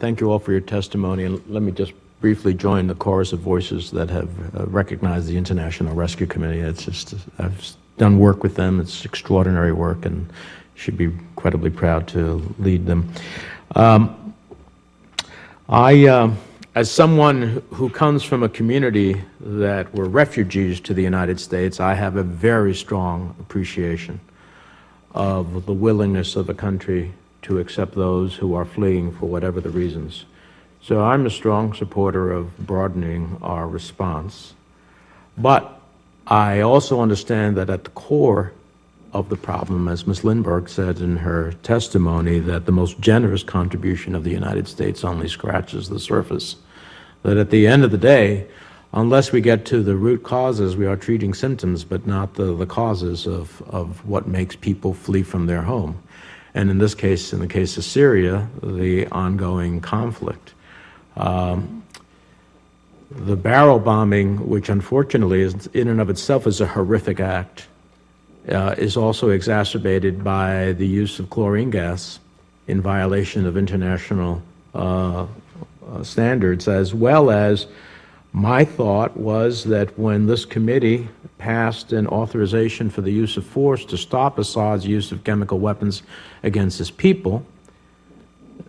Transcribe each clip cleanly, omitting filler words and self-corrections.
thank you all for your testimony, and let me just briefly join the chorus of voices that have recognized the International Rescue Committee. It's just, I've done work with them. It's extraordinary work, and should be incredibly proud to lead them. As someone who comes from a community that were refugees to the United States, I have a very strong appreciation of the willingness of the country to accept those who are fleeing for whatever the reasons. So I'm a strong supporter of broadening our response. But I also understand that at the core of the problem, as Ms. Lindbergh said in her testimony, that the most generous contribution of the United States only scratches the surface. That at the end of the day, unless we get to the root causes, we are treating symptoms, but not the causes of what makes people flee from their home. And in this case, in the case of Syria, the ongoing conflict. The barrel bombing, which unfortunately is in and of itself is a horrific act, is also exacerbated by the use of chlorine gas in violation of international standards, as well as my thought was that when this committee passed an authorization for the use of force to stop Assad's use of chemical weapons against his people,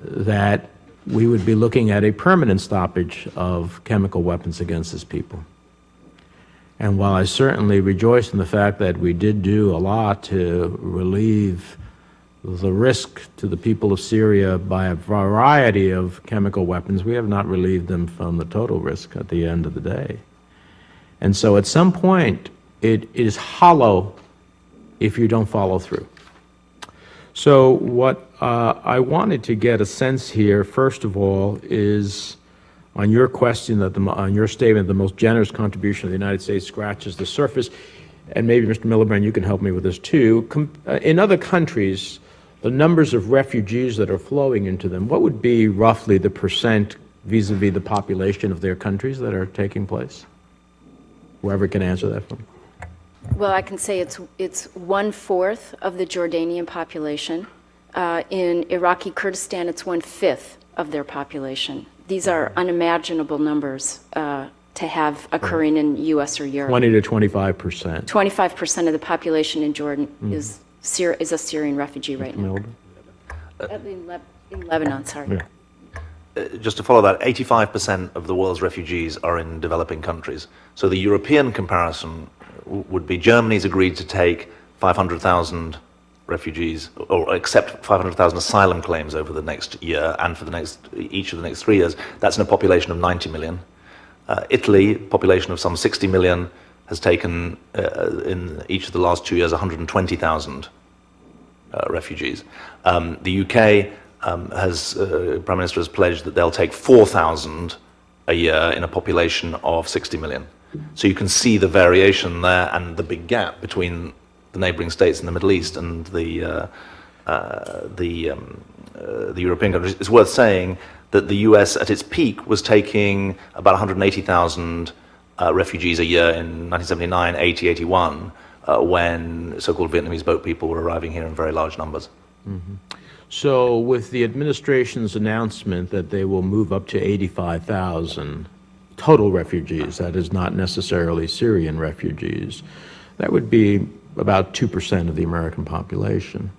that we would be looking at a permanent stoppage of chemical weapons against his people. And while I certainly rejoice in the fact that we did do a lot to relieve the risk to the people of Syria by a variety of chemical weapons, we have not relieved them from the total risk at the end of the day. And so at some point, it is hollow if you don't follow through. So what I wanted to get a sense here, first of all, is on your question, that on your statement, the most generous contribution of the United States scratches the surface, and maybe Mr. Miliband, you can help me with this too. In other countries, the numbers of refugees that are flowing into them, what would be roughly the percent vis-a-vis the population of their countries that are taking place? Whoever can answer that for me. Well, I can say it's 1/4 of the Jordanian population. In Iraqi Kurdistan, it's 1/5 of their population. These are unimaginable numbers to have occurring in U.S. or Europe. 20 to 25%. 25% of the population in Jordan is a Syrian refugee right now. In Lebanon, sorry. Yeah. Just to follow that, 85% of the world's refugees are in developing countries. So the European comparison would be Germany's agreed to take 500,000 refugees, or accept 500,000 asylum claims over the next year and for each of the next 3 years. That's in a population of 90 million. Italy, population of some 60 million, has taken in each of the last 2 years 120,000 refugees. The UK Prime Minister has pledged that they'll take 4,000 a year in a population of 60 million. So you can see the variation there and the big gap between the neighboring states in the Middle East and the European countries. It's worth saying that the US at its peak was taking about 180,000 refugees a year in 1979, 80, 81, when so-called Vietnamese boat people were arriving here in very large numbers. Mm-hmm. So with the administration's announcement that they will move up to 85,000 total refugees, that is not necessarily Syrian refugees, that would be about 2% of the American population.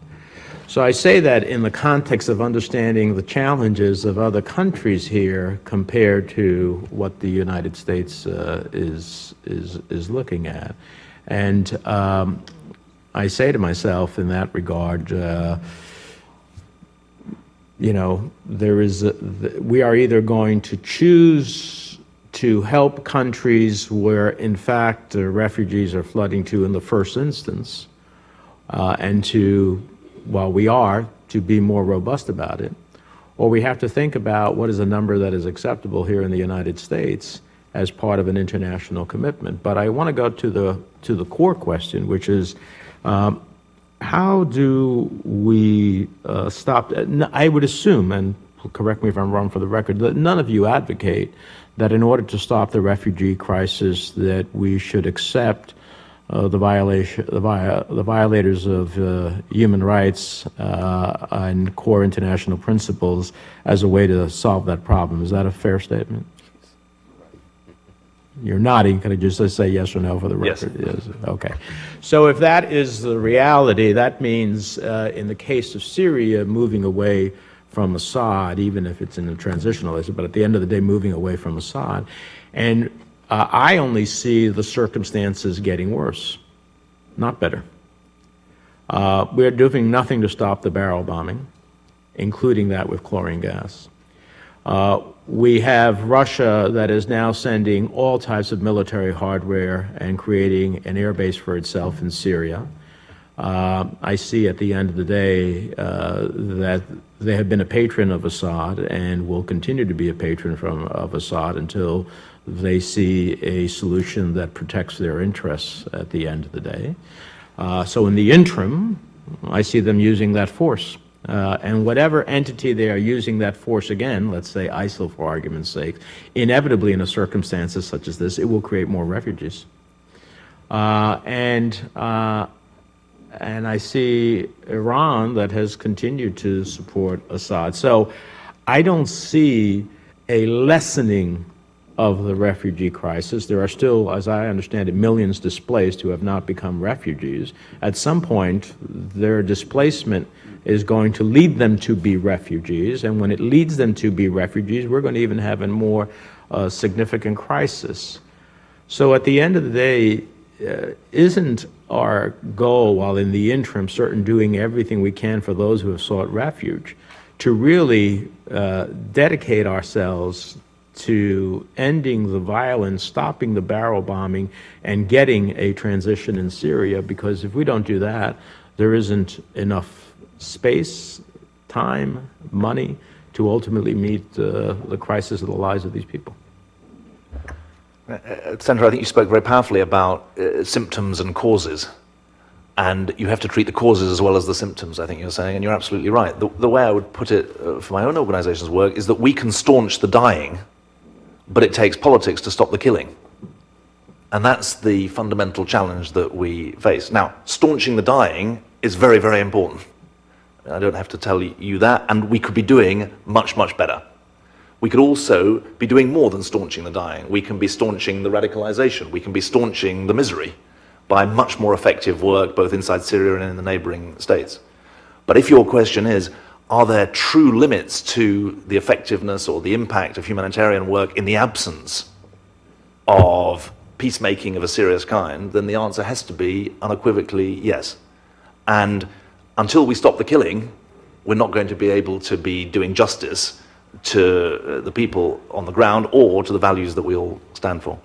So I say that in the context of understanding the challenges of other countries here compared to what the United States is looking at. And I say to myself in that regard, you know, we are either going to choose to help countries where, in fact, the refugees are flooding to in the first instance, and to be more robust about it, or we have to think about what is a number that is acceptable here in the United States as part of an international commitment. But I want to go to the core question, which is, how do we stop? I would assume, and correct me if I'm wrong for the record, that none of you advocate that in order to stop the refugee crisis that we should accept the violators of human rights and core international principles as a way to solve that problem. Is that a fair statement? You're nodding. Can I just say yes or no for the record? Yes. Okay. So if that is the reality, that means in the case of Syria, moving away from Assad, even if it's in a transitional, but at the end of the day, moving away from Assad. And I only see the circumstances getting worse, not better. We're doing nothing to stop the barrel bombing, including that with chlorine gas. We have Russia that is now sending all types of military hardware and creating an air base for itself in Syria. I see at the end of the day that they have been a patron of Assad and will continue to be a patron of Assad until they see a solution that protects their interests at the end of the day. So in the interim, I see them using that force. And whatever entity they are using that force again, let's say ISIL for argument's sake, inevitably in a circumstances such as this, it will create more refugees. And I see Iran that has continued to support Assad. So I don't see a lessening of the refugee crisis. There are still, as I understand it, millions displaced who have not become refugees. At some point, their displacement is going to lead them to be refugees, and when it leads them to be refugees, we're going to even have a more significant crisis. So at the end of the day, isn't our goal, while in the interim, certain doing everything we can for those who have sought refuge, to really dedicate ourselves to ending the violence, stopping the barrel bombing, and getting a transition in Syria? Because if we don't do that, there isn't enough space, time, money to ultimately meet the crisis of the lives of these people. Senator, I think you spoke very powerfully about symptoms and causes, and you have to treat the causes as well as the symptoms, I think you're saying, and you're absolutely right. The way I would put it for my own organization's work is that we can staunch the dying, but it takes politics to stop the killing. And that's the fundamental challenge that we face. Now, staunching the dying is very, very important. I don't have to tell you that, and we could be doing much, much better. We could also be doing more than staunching the dying. We can be staunching the radicalization. We can be staunching the misery by much more effective work both inside Syria and in the neighboring states. But if your question is, are there true limits to the effectiveness or the impact of humanitarian work in the absence of peacemaking of a serious kind, then the answer has to be unequivocally yes. And until we stop the killing, we're not going to be able to be doing justice to the people on the ground or to the values that we all stand for.